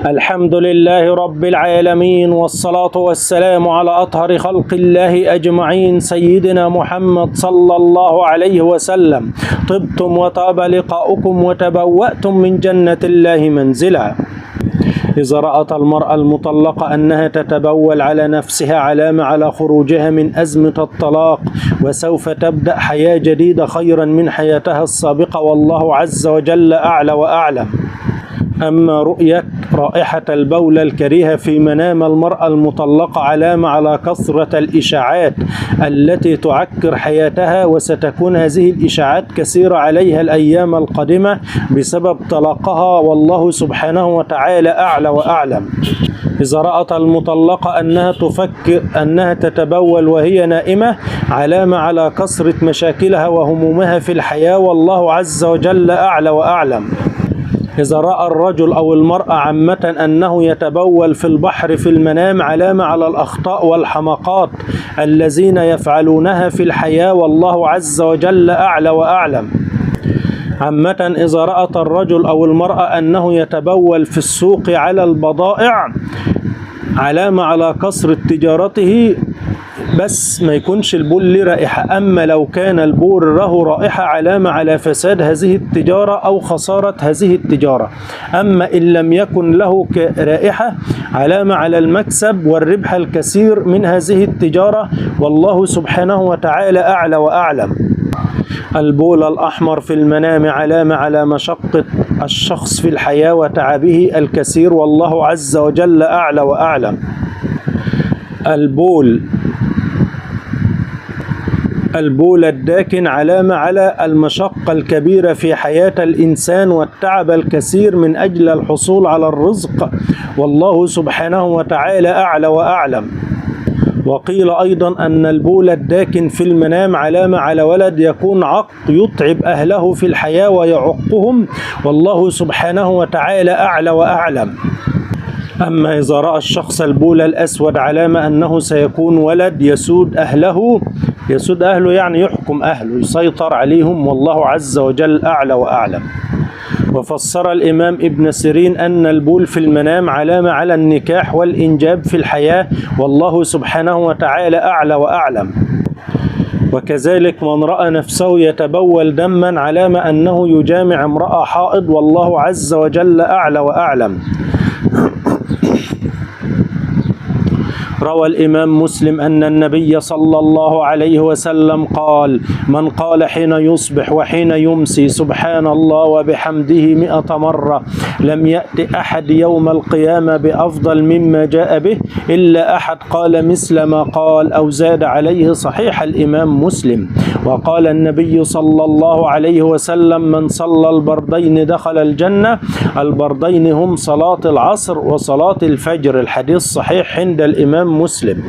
الحمد لله رب العالمين، والصلاة والسلام على أطهر خلق الله أجمعين، سيدنا محمد صلى الله عليه وسلم. طبتم وطاب لقاؤكم وتبوأتم من جنة الله منزلا. إذا رأت المرأة المطلقة أنها تتبول على نفسها علامة على خروجها من أزمة الطلاق، وسوف تبدأ حياة جديدة خيرا من حياتها السابقة، والله عز وجل أعلى وأعلم. أما رؤية رائحة البول الكريهة في منام المرأة المطلقة علامة على كثرة الإشاعات التي تعكر حياتها، وستكون هذه الإشاعات كثيرة عليها الأيام القادمة بسبب طلاقها، والله سبحانه وتعالى أعلى وأعلم. إذا رأت المطلقة أنها تفكر أنها تتبول وهي نائمة، علامة على كثرة مشاكلها وهمومها في الحياة، والله عز وجل أعلى وأعلم. إذا رأى الرجل أو المرأة عامة أنه يتبول في البحر في المنام، علامة على الأخطاء والحماقات الذين يفعلونها في الحياة، والله عز وجل أعلى وأعلم. عامة إذا رأت الرجل أو المرأة أنه يتبول في السوق على البضائع، علامة على كثرة تجارته، بس ما يكونش البول له رائحة. أما لو كان البول له رائحة، علامة على فساد هذه التجارة أو خسارة هذه التجارة. أما إن لم يكن له رائحة، علامة على المكسب والربح الكثير من هذه التجارة، والله سبحانه وتعالى أعلى وأعلم. البول الأحمر في المنام علامة على مشقة الشخص في الحياة وتعبه الكثير، والله عز وجل أعلى وأعلم. البول الداكن علامة على المشقة الكبيرة في حياة الإنسان والتعب الكثير من أجل الحصول على الرزق، والله سبحانه وتعالى أعلى وأعلم. وقيل أيضا أن البول الداكن في المنام علامة على ولد يكون عق يتعب أهله في الحياة ويعقهم، والله سبحانه وتعالى أعلى وأعلم. أما إذا رأى الشخص البول الأسود، علامة أنه سيكون ولد يسود أهله يعني يحكم أهله، يسيطر عليهم، والله عز وجل أعلى وأعلم. وفسر الإمام ابن سيرين أن البول في المنام علامة على النكاح والإنجاب في الحياة، والله سبحانه وتعالى أعلى وأعلم. وكذلك من رأى نفسه يتبول دما، علامة أنه يجامع امرأة حائض، والله عز وجل أعلى وأعلم. روى الإمام مسلم أن النبي صلى الله عليه وسلم قال: من قال حين يصبح وحين يمسي سبحان الله وبحمده 100 مرة، لم يأت أحد يوم القيامة بأفضل مما جاء به إلا أحد قال مثل ما قال أو زاد عليه. صحيح الإمام مسلم. وقال النبي صلى الله عليه وسلم: من صلى البردين دخل الجنة. البردين هم صلاة العصر وصلاة الفجر. الحديث صحيح عند الإمام مسلم.